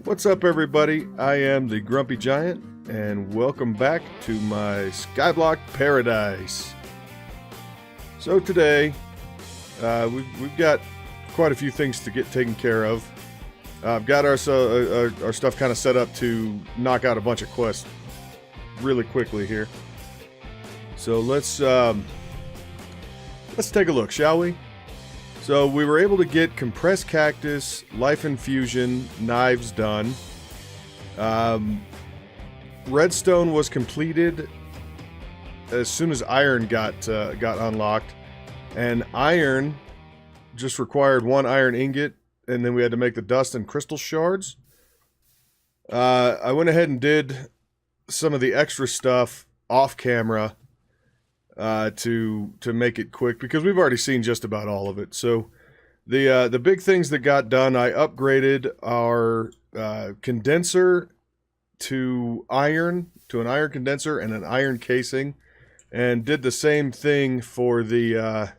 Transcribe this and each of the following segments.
What's up, everybody? I am the Grumpy Giant, and welcome back to my Skyblock paradise. So today, we've got quite a few things to get taken care of. I've got our stuff kind of set up to knock out a bunch of quests really quickly here. So let's take a look, shall we? So we were able to get compressed cactus, life infusion, knives done. Redstone was completed as soon as iron got unlocked, and iron just required one iron ingot, and then we had to make the dust and crystal shards. I went ahead and did some of the extra stuff off camera to make it quick, because we've already seen just about all of it. So the big things that got done, I upgraded our condenser to an iron condenser and an iron casing, and did the same thing for the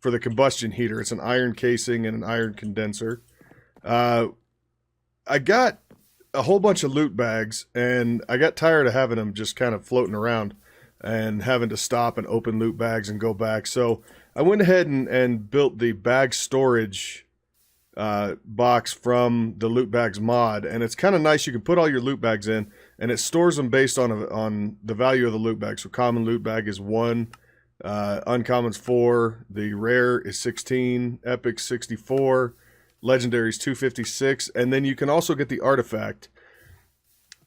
combustion heater. It's an iron casing and an iron condenser. I got a whole bunch of loot bags, and I got tired of having them just kind of floating around and having to stop and open loot bags and go back. So I went ahead and built the bag storage box from the loot bags mod, and it's kind of nice. You can put all your loot bags in, and it stores them based on the value of the loot bag. So common loot bag is 1, uncommon's 4, the rare is 16, epic 64, legendary is 256, and then you can also get the artifact.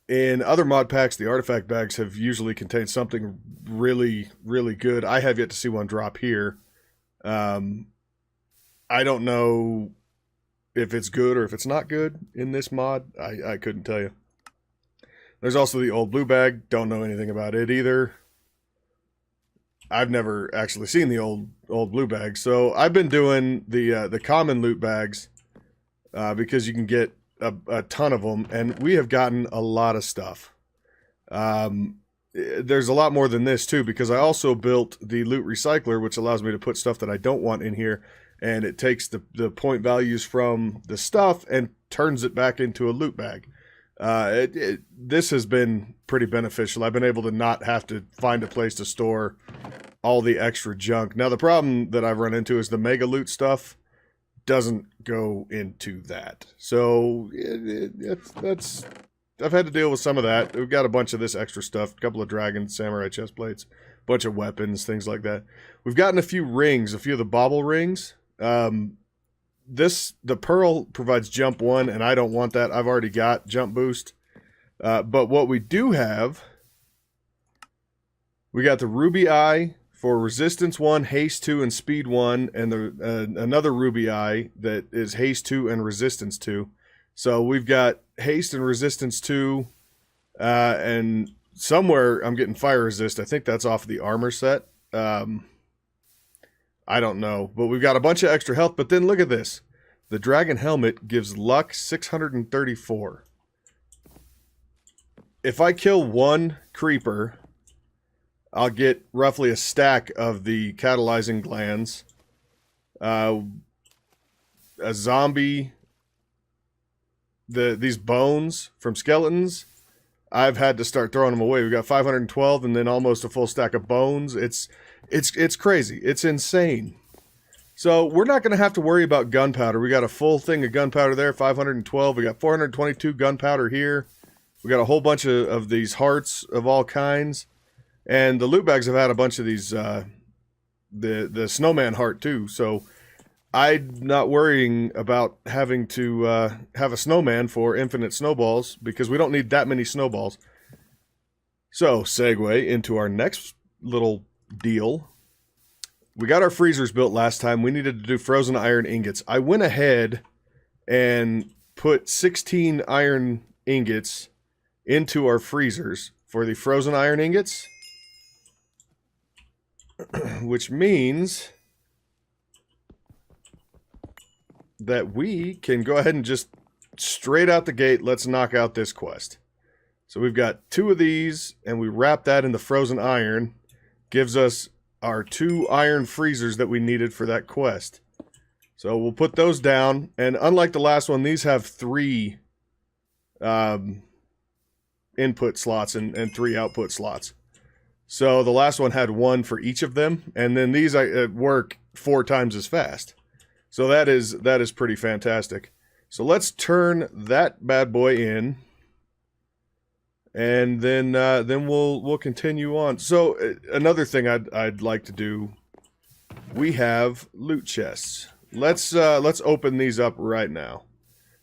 In other mod packs, the artifact bags have usually contained something really, really good. I have yet to see one drop here. I don't know if it's good or if it's not good in this mod. I couldn't tell you. There's also the old blue bag. Don't know anything about it either. I've never actually seen the old blue bag. So I've been doing the common loot bags because you can get a ton of them, and we have gotten a lot of stuff. There's a lot more than this too, because I also built the loot recycler, which allows me to put stuff that I don't want in here, and it takes the point values from the stuff and turns it back into a loot bag. This has been pretty beneficial. I've been able to not have to find a place to store all the extra junk. Now, the problem that I've run into is the mega loot stuff doesn't go into that. So I've had to deal with some of that. We've got a bunch of this extra stuff, a couple of dragon samurai chest plates, a bunch of weapons, things like that. We've gotten a few rings, a few of the bauble rings. The pearl provides jump 1, and I don't want that. I've already got jump boost. But what we do have, we got the ruby eye for resistance 1, haste 2, and speed 1, and another ruby eye that is haste 2 and resistance 2. So we've got haste and resistance 2, and somewhere I'm getting fire resist. I think that's off the armor set. I don't know, but we've got a bunch of extra health. But then look at this. The dragon helmet gives luck 634. If I kill one creeper, I'll get roughly a stack of the catalyzing glands. A zombie, these bones from skeletons, I've had to start throwing them away. We got 512 and then almost a full stack of bones. It's crazy. It's insane. So we're not going to have to worry about gunpowder. We got a full thing of gunpowder there, 512. We got 422 gunpowder here. We got a whole bunch of these hearts of all kinds. And the loot bags have had a bunch of these, the snowman heart too. So I'm not worrying about having to have a snowman for infinite snowballs, because we don't need that many snowballs. So, segue into our next little deal. We got our freezers built last time. We needed to do frozen iron ingots. I went ahead and put 16 iron ingots into our freezers for the frozen iron ingots. Which means that we can go ahead and just straight out the gate, let's knock out this quest. So we've got 2 of these, and we wrap that in the frozen iron. Gives us our 2 iron freezers that we needed for that quest. So we'll put those down. And unlike the last one, these have 3 input slots and 3 output slots. So the last one had 1 for each of them. And then these work 4 times as fast. So that is pretty fantastic. So let's turn that bad boy in. And then we'll continue on. So another thing I'd like to do, we have loot chests. Let's open these up right now.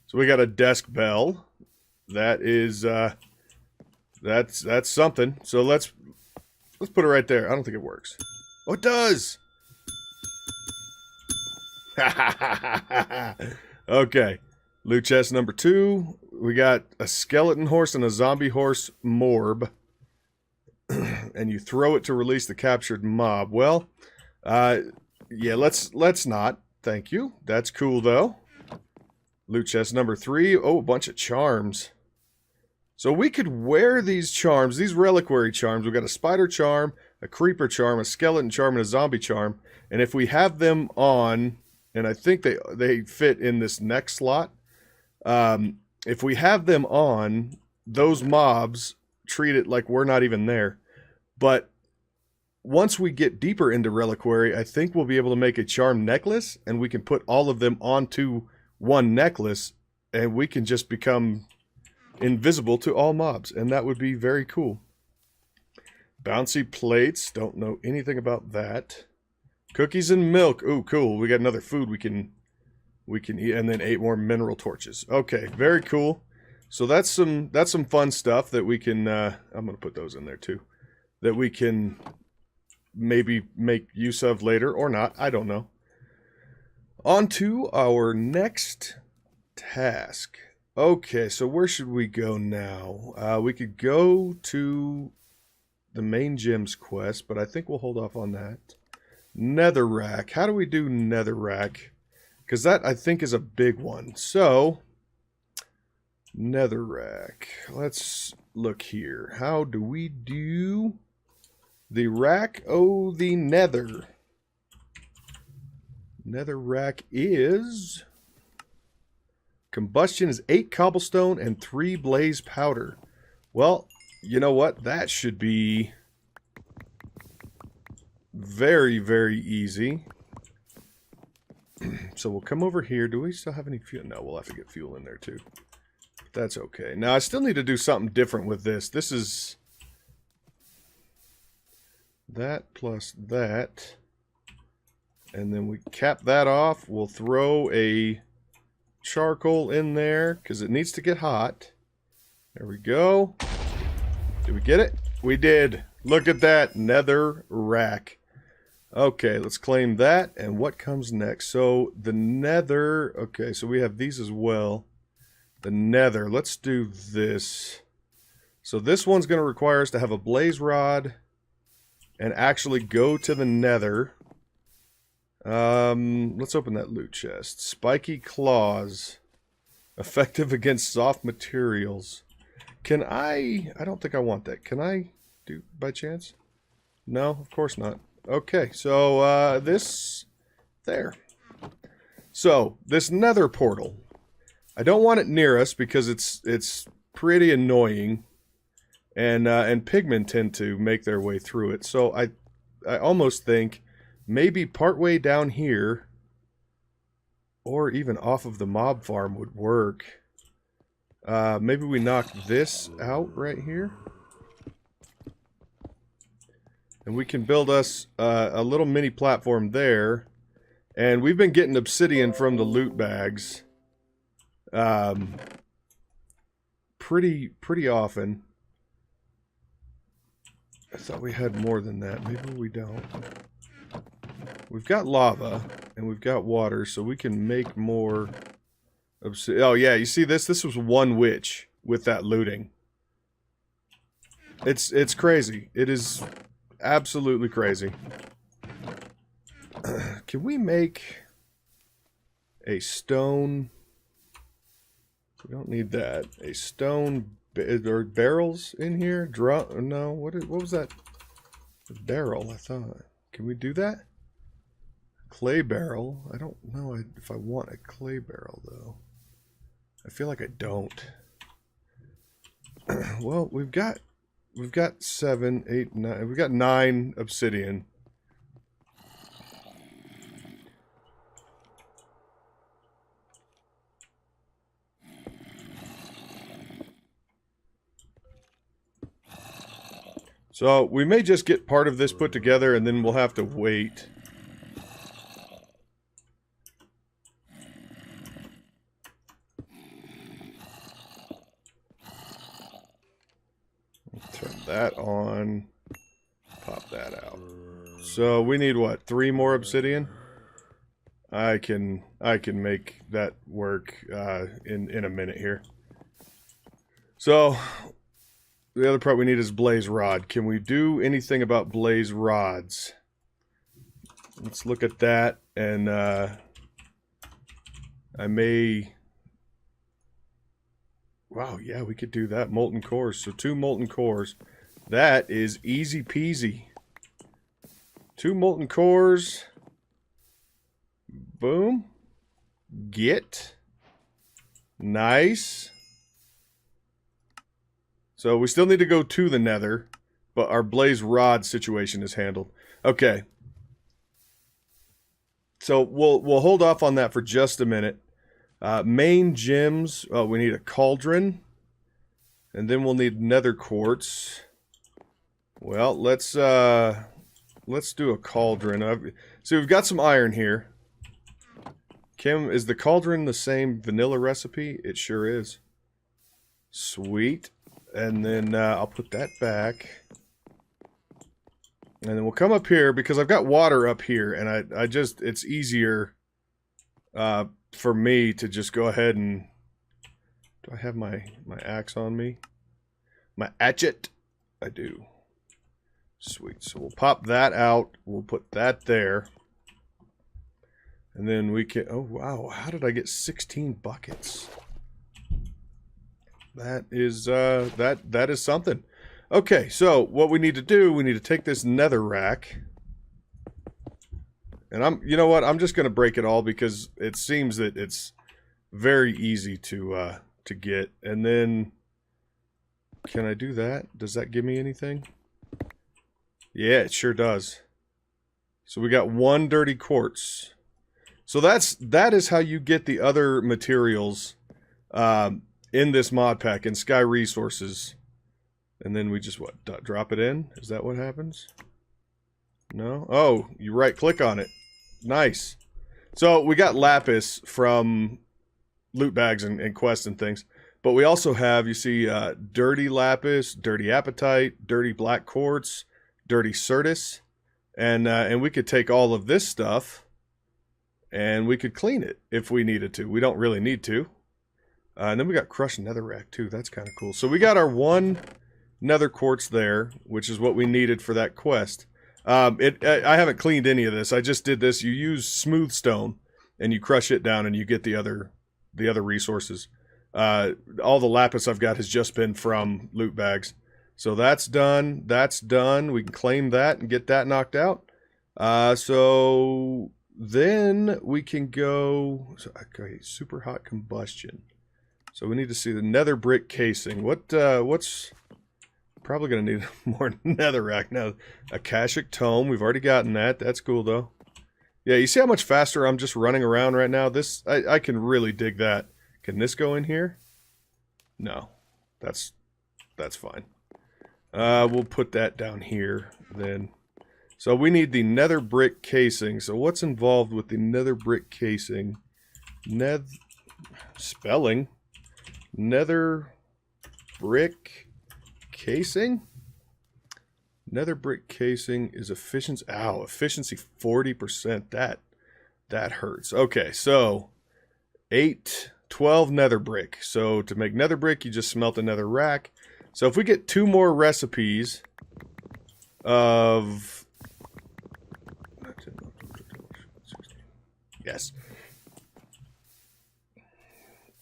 So we got a desk bell. That is that's something. So let's put it right there. I don't think it works. Oh, it does. Okay. Loot chest number 2. We got a skeleton horse and a zombie horse morb. And you throw it to release the captured mob. Well, yeah, let's not. Thank you. That's cool though. Loot chest number 3. Oh, a bunch of charms. So we could wear these charms, these reliquary charms. We've got a spider charm, a creeper charm, a skeleton charm, and a zombie charm. And if we have them on, and I think they fit in this next slot. If we have them on, those mobs treat it like we're not even there. But once we get deeper into reliquary, I think we'll be able to make a charm necklace, and we can put all of them onto one necklace, and we can just become invisible to all mobs, and that would be very cool. Bouncy plates, don't know anything about that. Cookies and milk, ooh, cool. We got another food we can eat, and then 8 more mineral torches. Okay, very cool. So that's some fun stuff that we can. I'm gonna put those in there too, that we can maybe make use of later or not. I don't know. On to our next task. Okay, so where should we go now? We could go to the main gems quest, but I think we'll hold off on that. Netherrack. How do we do Netherrack? Because that, I think, is a big one. So, Netherrack. Let's look here. How do we do the rack? Oh, the nether. Netherrack is... combustion is 8 cobblestone and 3 blaze powder. Well, you know what? That should be very, very easy. So we'll come over here. Do we still have any fuel? No, we'll have to get fuel in there too. That's okay. Now, I still need to do something different with this. This is that plus that. And then we cap that off. We'll throw a charcoal in there because it needs to get hot. There we go. Did we get it? We did. Look at that. Nether rack. Okay, let's claim that. And what comes next? So the nether. Okay, so we have these as well. The nether. Let's do this. So this one's going to require us to have a blaze rod and actually go to the nether. Let's open that loot chest. Spiky claws. Effective against soft materials. Can I don't think I want that. Can I do by chance? No, of course not. Okay, so this there. So, this nether portal. I don't want it near us because it's pretty annoying. And pigmen tend to make their way through it. So I almost think maybe partway down here, or even off of the mob farm would work. Maybe we knock this out right here. And we can build us a little mini platform there. And we've been getting obsidian from the loot bags. Pretty often. I thought we had more than that. Maybe we don't. We've got lava, and we've got water, so we can make more obsidian. Oh, yeah, you see this? This was one witch with that looting. It's crazy. It is absolutely crazy. Can we make a stone... We don't need that. A stone... Are barrels in here? Drum? No, what was that? A barrel, I thought. Can we do that? clay barrel. I don't know if I want a clay barrel, though. I feel like I don't. Well, we've got 7, 8, 9. We've got 9 obsidian. So we may just get part of this put together and then we'll have to wait. Turn that on. Pop that out. So we need what? 3 more obsidian? I can make that work in a minute here. So the other part we need is blaze rod. Can we do anything about blaze rods? Let's look at that, and I may... Wow, yeah, we could do that. Molten cores. So 2 molten cores. That is easy peasy. 2 molten cores. Boom. Get. Nice. So we still need to go to the nether, but our blaze rod situation is handled. Okay. So we'll hold off on that for just a minute. Main gems, we need a cauldron, and then we'll need nether quartz. Well, let's do a cauldron. So we've got some iron here. Kim, is the cauldron the same vanilla recipe? It sure is. Sweet. And then I'll put that back. And then we'll come up here because I've got water up here, and I just, it's easier for me to just go ahead and... Do I have my axe on me? My hatchet? I do. Sweet. So we'll pop that out. We'll put that there. And then we can... Oh, wow. How did I get 16 buckets? That is that is something. Okay, so what we need to do, we need to take this nether rack. And you know what? I'm just going to break it all because it seems that it's very easy to get. And then, can I do that? Does that give me anything? Yeah, it sure does. So we got 1 dirty quartz. So that is how you get the other materials in this mod pack in Sky Resources. And then we just, what, drop it in? Is that what happens? No? Oh, you right-click on it. Nice. So we got lapis from loot bags and quests and things. But we also have, you see, dirty lapis, dirty apatite, dirty black quartz, dirty certus. And we could take all of this stuff and we could clean it if we needed to. We don't really need to. And then we got crushed netherrack too. That's kind of cool. So we got our 1 nether quartz there, which is what we needed for that quest. I haven't cleaned any of this. I just did this. You use smooth stone and you crush it down and you get the other resources. All the lapis I've got has just been from loot bags. So that's done. That's done. We can claim that and get that knocked out. So then we can go... Okay, super hot combustion. So we need to see the nether brick casing. What's probably going to need more netherrack now? Akashic tome. We've already gotten that. That's cool though. Yeah, you see how much faster I'm just running around right now? This I can really dig that. Can this go in here? No. That's fine. We'll put that down here then. So we need the nether brick casing. So what's involved with the nether brick casing? Spelling. Nether brick casing? Nether brick casing is efficiency. Ow, efficiency 40%. That hurts. Okay, so 12 nether brick. So to make nether brick, you just smelt a nether rack. So if we get 2 more recipes of... Yes.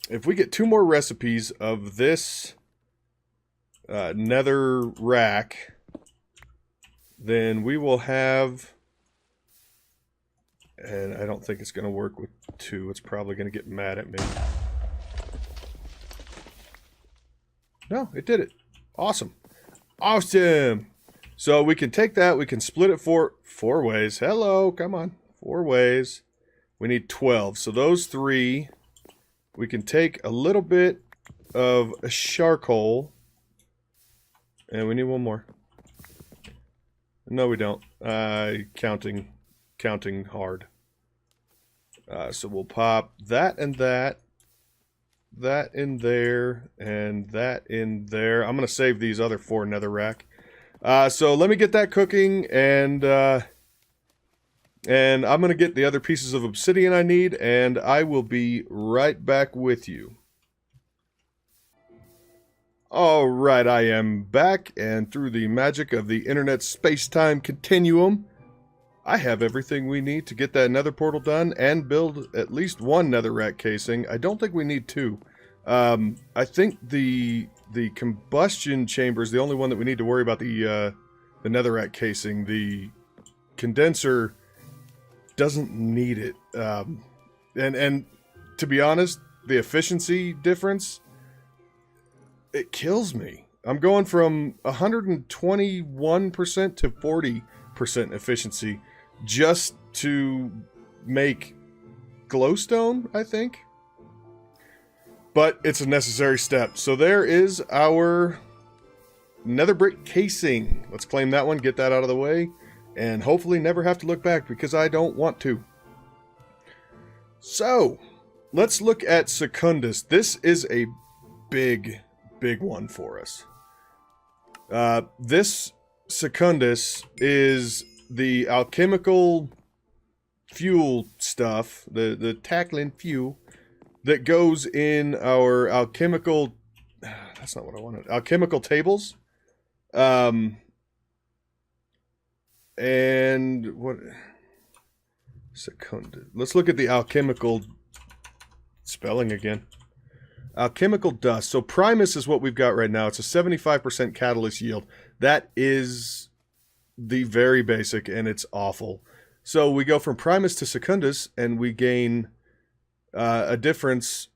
If we get 2 more recipes of this nether rack, then we will have And I don't think it's going to work with 2. It's probably going to get mad at me. No, it did it. Awesome. Awesome. So we can take that. We can split it four ways. Hello, come on. 4 ways. We need 12. So those 3, we can take a little bit of a charcoal. And we need 1 more. No, we don't. Counting hard. So we'll pop that and that. That in there. And that in there. I'm going to save these other 4 Netherrack. So let me get that cooking, and I'm going to get the other pieces of obsidian I need, and I will be right back with you. Alright, I am back, and through the magic of the internet space-time continuum, I have everything we need to get that nether portal done and build at least 1 netherrack casing. I don't think we need 2. I think the combustion chamber is the only one that we need to worry about the netherrack casing. The condenser doesn't need it. And to be honest, the efficiency difference, it kills me. I'm going from 121% to 40% efficiency just to make glowstone, I think. But it's a necessary step. So there is our nether brick casing. Let's claim that one, get that out of the way, and hopefully never have to look back because I don't want to. So, let's look at Secundus. This is a big one for us. This Secundus is the alchemical fuel stuff, the tackling fuel that goes in our alchemical... That's not what I wanted. Alchemical tables. And what... Secundus. Let's look at the alchemical spelling again. Alchemical dust. So Primus is what we've got right now. It's a 75% catalyst yield. That is the very basic, and it's awful. So we go from Primus to Secundus, and we gain a difference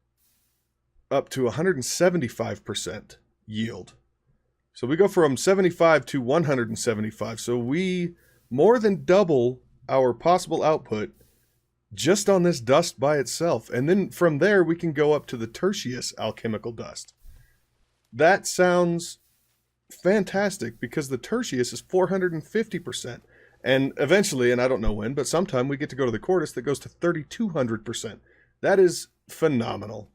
up to 175% yield. So we go from 75 to 175. So we more than double our possible output just on this dust by itself. And then from there, we can go up to the tertius alchemical dust. That sounds fantastic because the tertius is 450%. And eventually, and I don't know when, but sometime we get to go to the quartus that goes to 3,200%. That is phenomenal.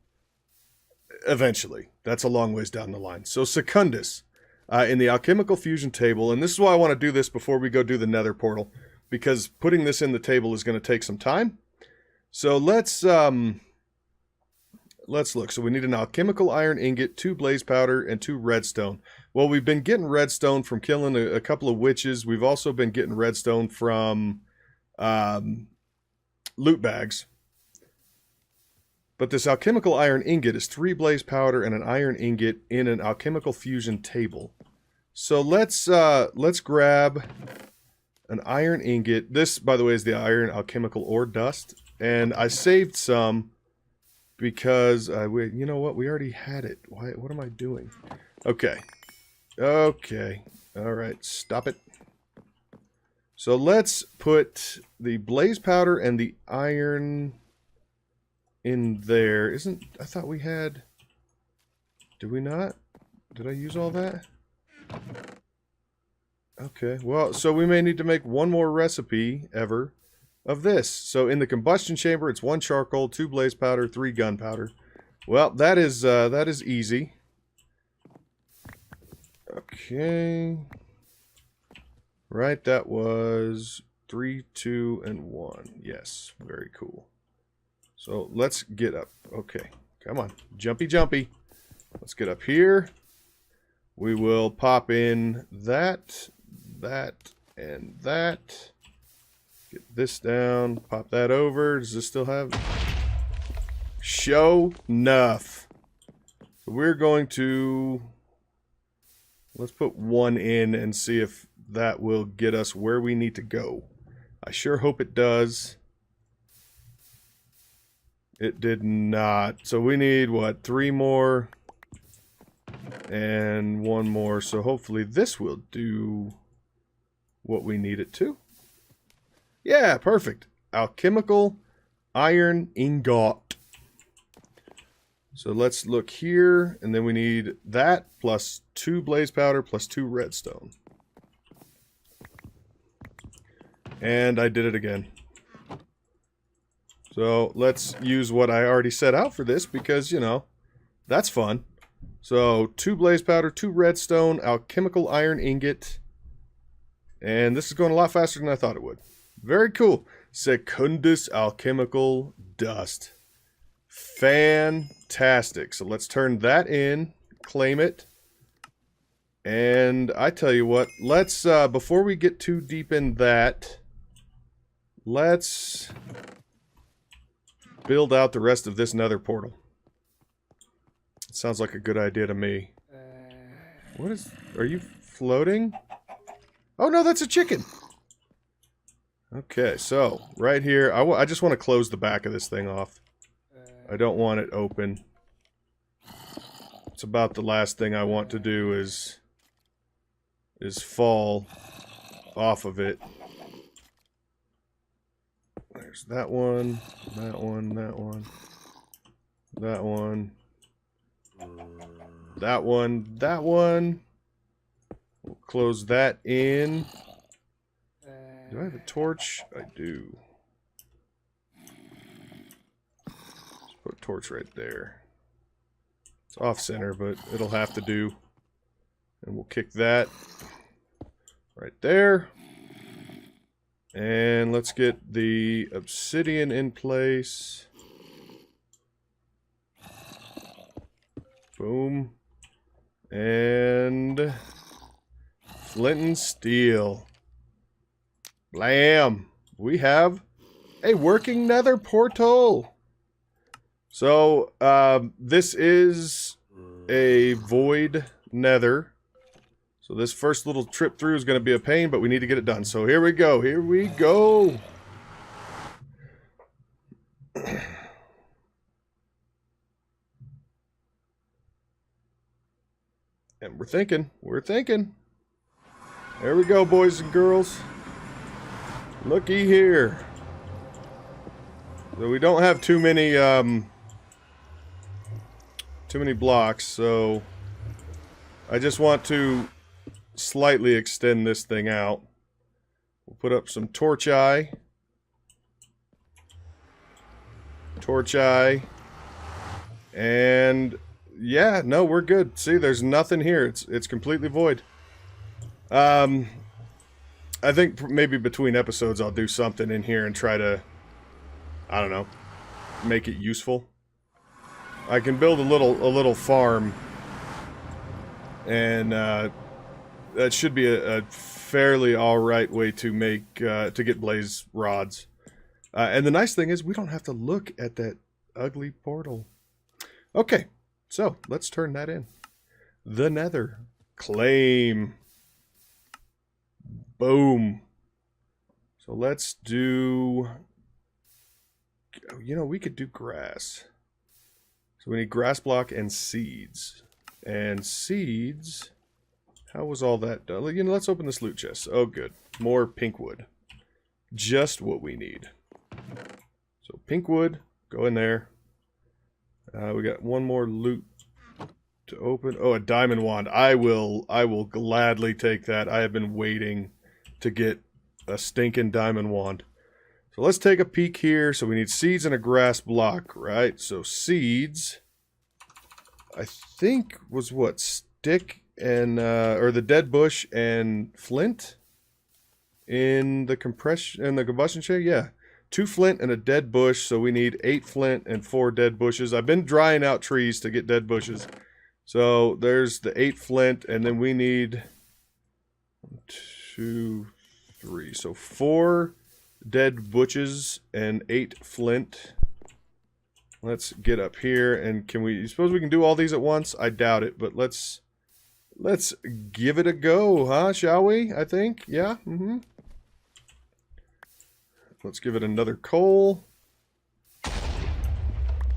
Eventually. That's a long ways down the line. So Secundus, in the alchemical fusion table, and this is why I want to do this before we go do the nether portal, because putting this in the table is going to take some time. So let's look. So we need an alchemical iron ingot, 2 blaze powder, and 2 redstone. Well, we've been getting redstone from killing a couple of witches. We've also been getting redstone from loot bags. But this alchemical iron ingot is 3 blaze powder and an iron ingot in an alchemical fusion table. So let's grab an iron ingot. This, by the way, is the iron alchemical ore dust. And I saved some because, you know what? We already had it. What am I doing? Okay. Okay. All right. Stop it. So let's put the blaze powder and the iron in there. I thought we had... Did we not? Did I use all that? Okay, well, so we may need to make one more recipe ever of this. So in the combustion chamber, it's 1 charcoal, 2 blaze powder, 3 gunpowder. Well, that is easy. Okay. Right, that was 3, 2, and 1. Yes, very cool. So let's get up. Okay, come on. Jumpy, jumpy. Let's get up here. We will pop in that, and that. Get this down. Pop that over. Does this still have... Show enough. So we're going to... Let's put 1 in and see if that will get us where we need to go. I sure hope it does. It did not. So we need, what, 3 more and 1 more. So hopefully this will do what we need it to. Yeah, perfect. Alchemical iron ingot. So let's look here, and then we need that plus 2 blaze powder plus 2 redstone. And I did it again. So let's use what I already set out for this because, you know, that's fun. So 2 blaze powder, 2 redstone, alchemical iron ingot. And this is going a lot faster than I thought it would. Very cool. Secundus alchemical dust. Fantastic. So let's turn that in, claim it. And I tell you what, let's, before we get too deep in that, let's build out the rest of this Nether Portal. It sounds like a good idea to me. What is... Are you floating? Oh no, that's a chicken! Okay, so, right here, I just want to close the back of this thing off. I don't want it open. It's about the last thing I want to do is fall off of it. There's that one, that one, that one, that one, that one, that one. We'll close that in. Do I have a torch? I do. Just put a torch right there. It's off center, but it'll have to do. And we'll kick that right there. And let's get the obsidian in place. Boom. And flint and steel. Blam. We have a working nether portal. So, this is a void nether. So this first little trip through is going to be a pain, but we need to get it done. So here we go. Here we go. And we're thinking. We're thinking. There we go, boys and girls. Looky here. So we don't have too many blocks, so I just want to slightly extend this thing out. We'll put up some torch eye. Torch eye. And yeah, no, we're good. See, there's nothing here. It's completely void. I think maybe between episodes I'll do something in here and try to, I don't know, make it useful. I can build a little farm, and that should be a fairly alright way to make, to get blaze rods. And the nice thing is we don't have to look at that ugly portal. Okay, so let's turn that in. The Nether. Claim. Boom. So let's do, you know, we could do grass. So we need grass block and seeds. And seeds, how was all that done? You know, let's open this loot chest. Oh, good. More pink wood. Just what we need. So pink wood, go in there. We got one more loot to open. Oh, a diamond wand. I will gladly take that. I have been waiting to get a stinking diamond wand. So let's take a peek here. So we need seeds and a grass block, right? So seeds, I think was what, stick and or the dead bush and flint in the combustion chamber. Yeah, 2 flint and a dead bush. So we need 8 flint and 4 dead bushes. I've been drying out trees to get dead bushes. So there's the 8 flint, and then we need 1, 2, 3. So 4 dead bushes and 8 flint. Let's get up here, and can we, you suppose we can do all these at once? I doubt it, but let's give it a go, huh? Shall we? I think. Yeah. Let's give it another coal.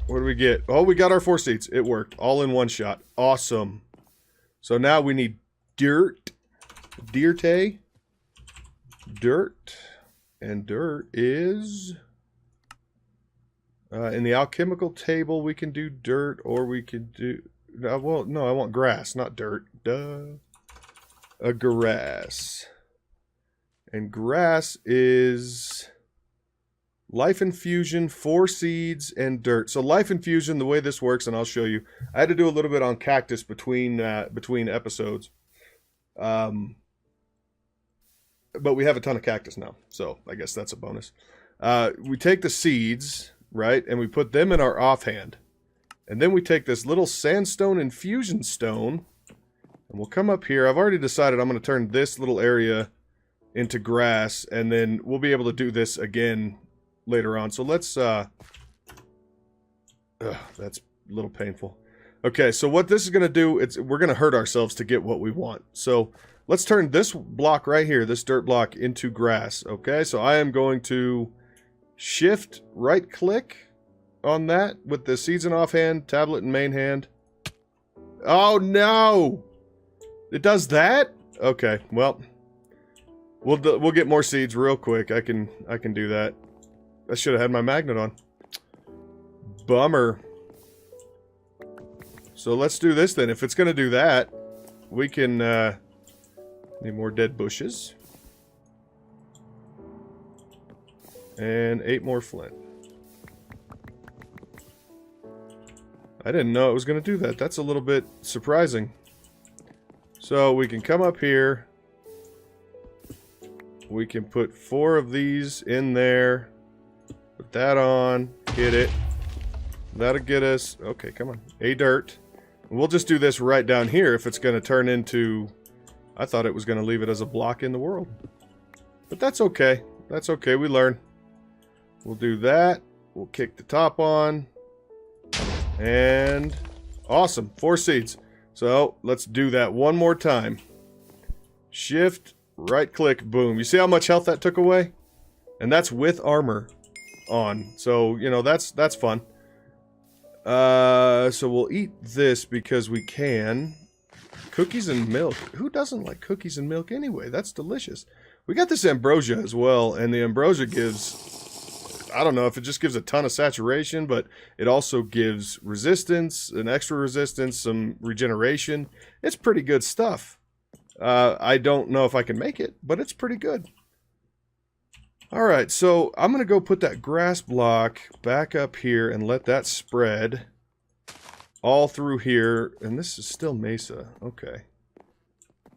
What do we get? Oh, we got our 4 seeds. It worked. All in one shot. Awesome. So now we need dirt. Dirt. And dirt is... in the alchemical table, we can do dirt, or we can do... well, no, I want grass, not dirt. Duh. A grass. And grass is... life infusion, 4 seeds, and dirt. So life infusion, the way this works, and I'll show you. I had to do a little bit on cactus between episodes. But we have a ton of cactus now, so I guess that's a bonus. We take the seeds, right, and we put them in our offhand. And then we take this little sandstone infusion stone, and we'll come up here. I've already decided I'm going to turn this little area into grass, and then we'll be able to do this again later on. So let's, that's a little painful. Okay, so what this is going to do, we're going to hurt ourselves to get what we want. So let's turn this block right here, this dirt block, into grass. Okay, so I am going to shift right click on that with the seeds in offhand, tablet in main hand. Oh no! It does that? Okay, well, we'll get more seeds real quick. I can do that. I should have had my magnet on. Bummer. So let's do this then. If it's going to do that, we can need more dead bushes. And 8 more flint. I didn't know it was going to do that. That's a little bit surprising. So we can come up here. We can put 4 of these in there. Put that on. Hit it. That'll get us... okay, come on. A dirt. We'll just do this right down here if it's going to turn into... I thought it was going to leave it as a block in the world. But that's okay. That's okay. We learn. We'll do that. We'll kick the top on. And... awesome. 4 seeds. So, let's do that one more time. Shift, right click, boom. You see how much health that took away? And that's with armor on. So, you know, that's fun. So we'll eat this because we can. Cookies and milk. Who doesn't like cookies and milk anyway? That's delicious. We got this ambrosia as well, and the ambrosia gives... I don't know if it just gives a ton of saturation, but it also gives resistance, an extra resistance, some regeneration. It's pretty good stuff. I don't know if I can make it, but it's pretty good. Alright, so I'm going to go put that grass block back up here and let that spread all through here. And this is still mesa. Okay.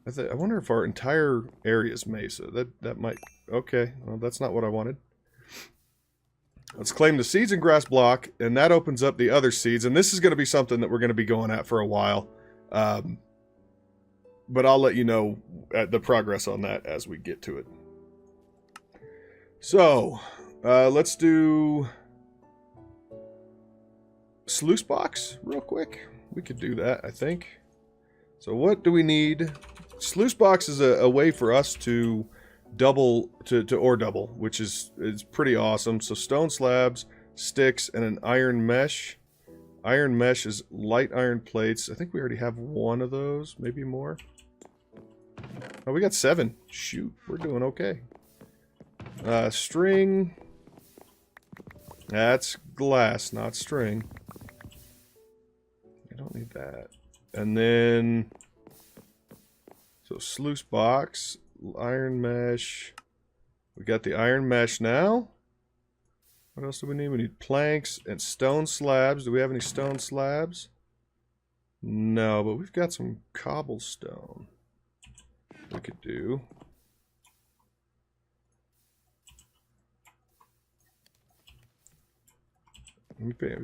I wonder if our entire area is mesa. That might... okay, well, that's not what I wanted. Let's claim the seeds and grass block, and that opens up the other seeds. And this is going to be something that we're going to be going at for a while. But I'll let you know the progress on that as we get to it. So, let's do Sluice Box real quick. We could do that, I think. So what do we need? Sluice Box is a way for us to double, to ore double, which is pretty awesome. So stone slabs, sticks, and an iron mesh. Iron mesh is light iron plates. I think we already have 1 of those, maybe more. Oh, we got 7. Shoot, we're doing okay. String. That's glass, not string. I don't need that. And then... so sluice box, iron mesh. We got the iron mesh now. What else do we need? We need planks and stone slabs. Do we have any stone slabs? No, but we've got some cobblestone we could do.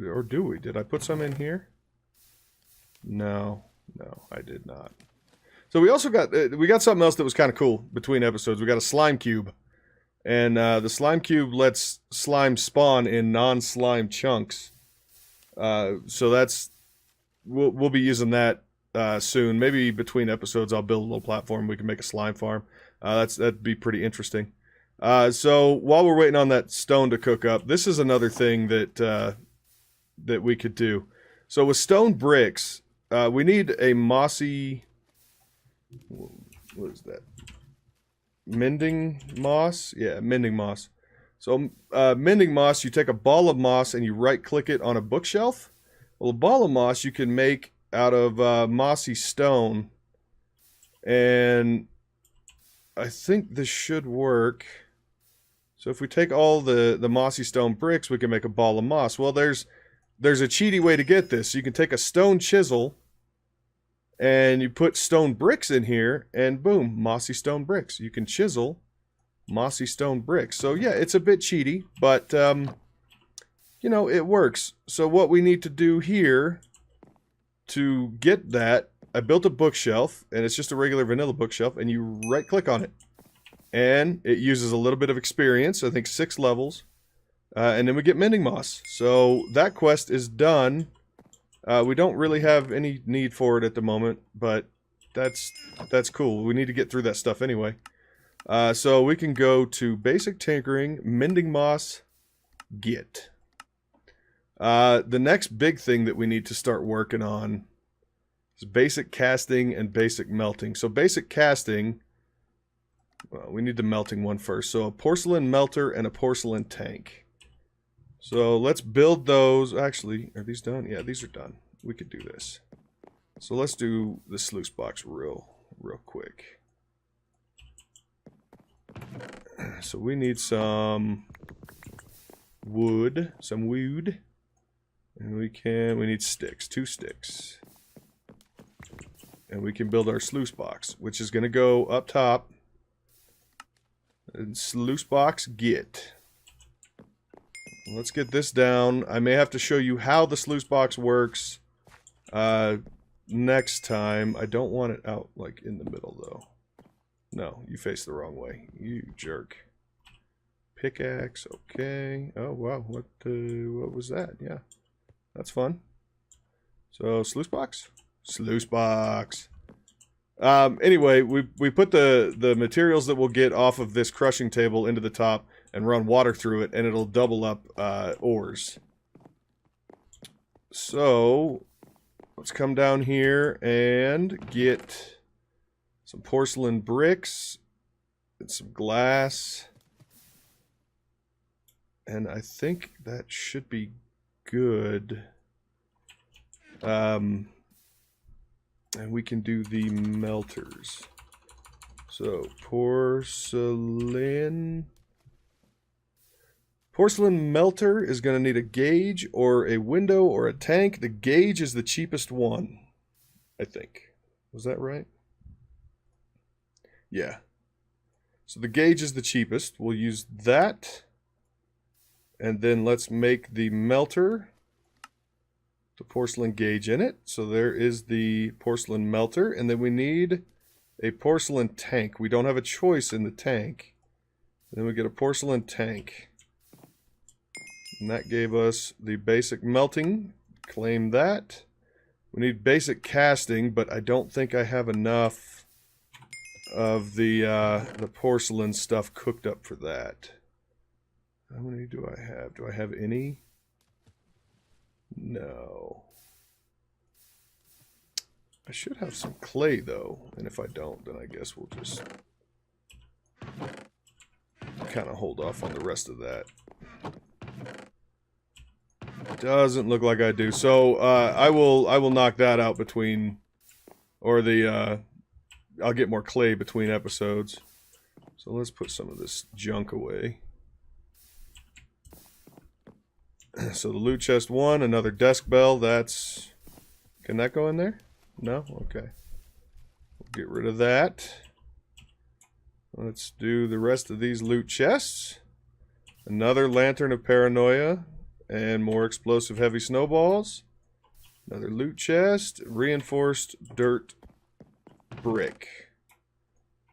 Or do we? Did I put some in here? No, I did not. So we also got something else that was kind of cool between episodes. We got a slime cube, and the slime cube lets slime spawn in non-slime chunks. So that's we'll be using that soon. Maybe between episodes, I'll build a little platform. We can make a slime farm. That'd be pretty interesting. So while we're waiting on that stone to cook up, this is another thing that that we could do. So with stone bricks, we need a mossy... What is that? Mending moss? Yeah, mending moss. So mending moss, you take a ball of moss and you right-click it on a bookshelf. Well, a ball of moss you can make out of mossy stone. And I think this should work. So if we take all the mossy stone bricks, we can make a ball of moss. Well, there's a cheaty way to get this. You can take a stone chisel and you put stone bricks in here, and boom, mossy stone bricks. You can chisel mossy stone bricks. So yeah, it's a bit cheaty, but you know, it works. So what we need to do here to get that, I built a bookshelf, and it's just a regular vanilla bookshelf, and you right-click on it. And it uses a little bit of experience, I think 6 levels. And then we get mending moss. So that quest is done. We don't really have any need for it at the moment, but that's cool. We need to get through that stuff anyway. So we can go to basic tinkering, mending moss, get. The next big thing that we need to start working on is basic casting and basic melting. So basic casting, well, we need the melting one first. So a porcelain melter and a porcelain tank. So let's build those. Actually, are these done? Yeah, these are done. We could do this. So let's do the sluice box real quick. So we need some wood. And we need sticks, 2 sticks. And we can build our sluice box, which is going to go up top. And sluice box get. Let's get this down. I may have to show you how the sluice box works next time. I don't want it out like in the middle though. No, you face the wrong way. You jerk. Pickaxe, okay. Oh wow, what was that? Yeah, that's fun. So sluice box, sluice box. Anyway, we put the materials that we'll get off of this crushing table into the top and run water through it, and it'll double up ores. So let's come down here and get some porcelain bricks and some glass. And I think that should be good. And we can do the melters. So porcelain melter is going to need a gauge or a window or a tank. The gauge is the cheapest one, I think. Was that right? Yeah. So the gauge is the cheapest. We'll use that. And then let's make the melter. The porcelain gauge in it. So there is the porcelain melter. And then we need a porcelain tank. We don't have a choice in the tank. And then we get a porcelain tank. And that gave us the basic melting. Claim that. We need basic casting, but I don't think I have enough of the porcelain stuff cooked up for that. How many do I have? Do I have any? No. I should have some clay though, and if I don't, then I guess we'll just kind of hold off on the rest of that. Doesn't look like I do. So I will knock that out between, or I'll get more clay between episodes. So let's put some of this junk away. So the loot chest 1, another desk bell. That's, can that go in there? No? Okay. We'll get rid of that. Let's do the rest of these loot chests. Another lantern of paranoia. And more explosive heavy snowballs. Another loot chest. Reinforced dirt brick.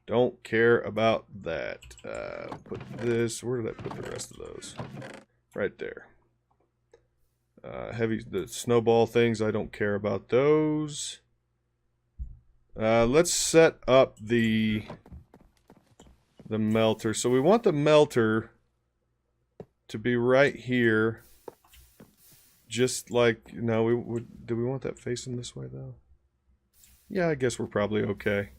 Don't care about that. Put this, where did I put the rest of those? Right there. The snowball things, I don't care about those. Let's set up the melter. So we want the melter to be right here, just like, no, do we want that facing this way though? Yeah, I guess we're probably okay.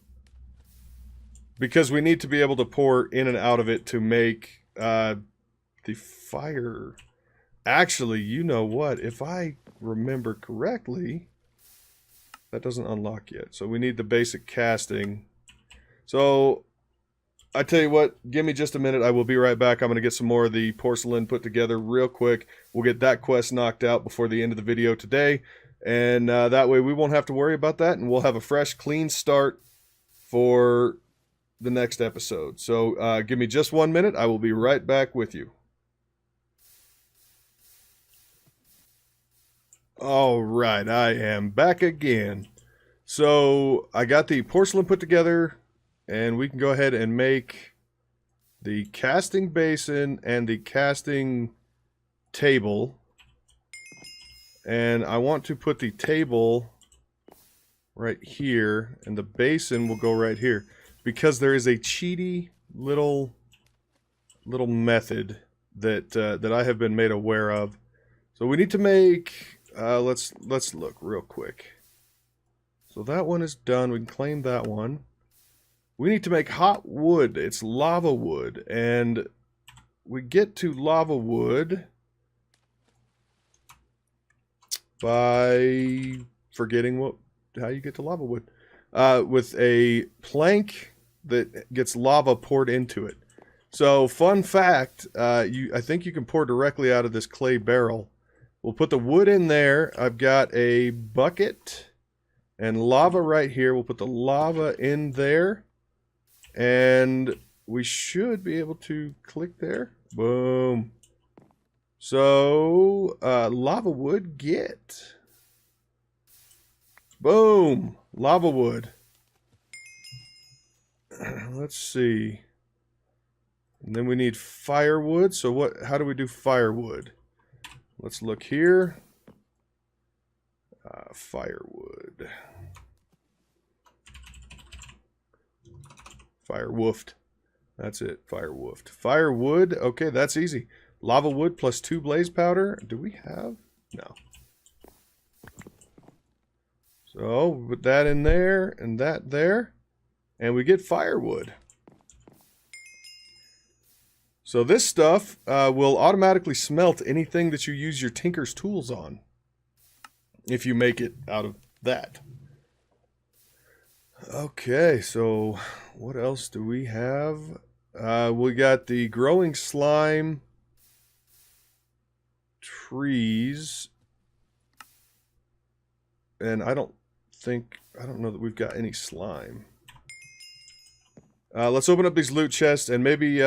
Because we need to be able to pour in and out of it to make the fire. Actually, you know what? If I remember correctly, that doesn't unlock yet. So we need the basic casting. So I tell you what, give me just a minute. I will be right back. I'm going to get some more of the porcelain put together real quick. We'll get that quest knocked out before the end of the video today. And that way we won't have to worry about that. And we'll have a fresh, clean start for the next episode. So give me just 1 minute. I will be right back with you. All right, I am back again. So I got the porcelain put together, and we can go ahead and make the casting basin and the casting table. And I want to put the table right here, and the basin will go right here, because there is a cheaty little method that I have been made aware of. So we need to make let's look real quick. So that one is done. We can claim that one. We need to make hot wood. It's lava wood, and we get to lava wood by forgetting how you get to lava wood. With a plank that gets lava poured into it. So, fun fact, I think you can pour directly out of this clay barrel. We'll put the wood in there. I've got a bucket and lava right here. We'll put the lava in there, and we should be able to click there. Boom. So, lava wood get. Boom. Lava wood. Let's see. And then we need firewood. So how do we do firewood? Let's look here. Firewood. Firewoofed. That's it. Firewoofed. Firewood. Okay, that's easy. Lava wood plus 2 blaze powder. Do we have? No. So put that in there and that there. And we get firewood. So this stuff will automatically smelt anything that you use your Tinker's tools on, if you make it out of that. Okay, so what else do we have? We got the growing slime trees, and I don't know that we've got any slime. Let's open up these loot chests, and maybe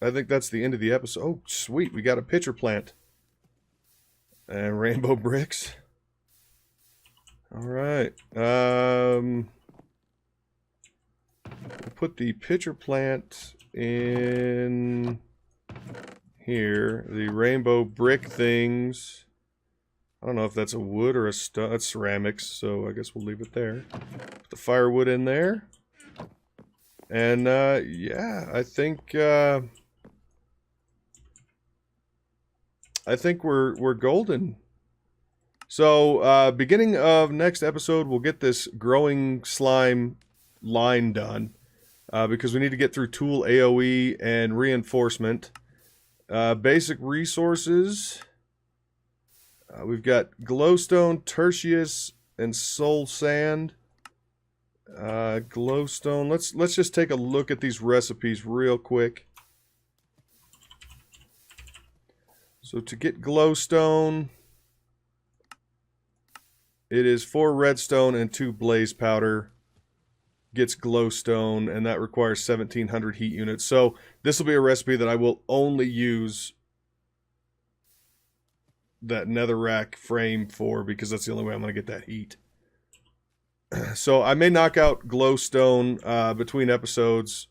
I think that's the end of the episode. Oh, sweet. We got a pitcher plant. And rainbow bricks. Alright. We'll put the pitcher plant in here. The rainbow brick things. I don't know if that's a wood or a stone. That's ceramics, so I guess we'll leave it there. Put the firewood in there. And, yeah, I think we're golden. So, beginning of next episode, we'll get this growing slime line done. Because we need to get through tool AoE and reinforcement. Basic resources. We've got glowstone, tertius, and soul sand. Glowstone. Let's just take a look at these recipes real quick. So to get glowstone, it is 4 redstone and 2 blaze powder. Gets glowstone, and that requires 1700 heat units. So this will be a recipe that I will only use that Netherrack frame for, because that's the only way I'm going to get that heat. So I may knock out glowstone between episodes.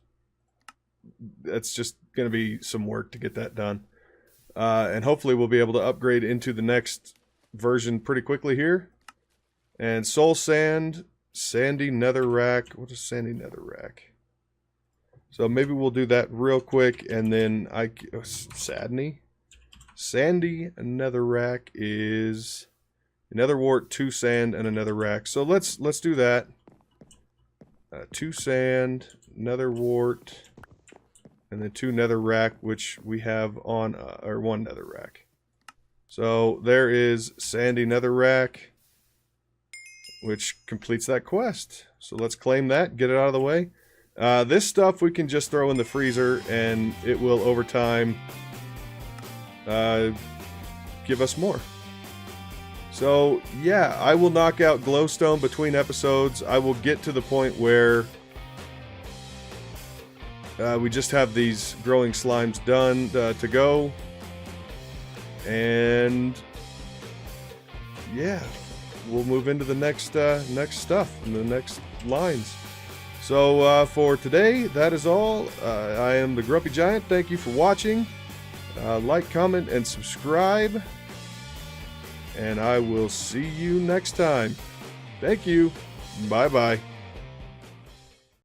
That's just going to be some work to get that done. And hopefully we'll be able to upgrade into the next version pretty quickly here. And soul sand, sandy netherrack. What is sandy netherrack? So maybe we'll do that real quick, and then sadney. sandy netherrack is nether wart, 2 sand, and a netherrack. So let's do that. 2 sand, nether wart, and then 2 netherrack, which we have on or 1 netherrack. So there is sandy netherrack, which completes that quest. So let's claim that, get it out of the way. This stuff we can just throw in the freezer, and it will over time give us more. So yeah, I will knock out glowstone between episodes. I will get to the point where we just have these growing slimes done to go. And yeah, we'll move into the next stuff and the next lines. So for today, that is all. I am the Grumpy Giant. Thank you for watching. Like, comment, and subscribe. And I will see you next time. Thank you. Bye-bye.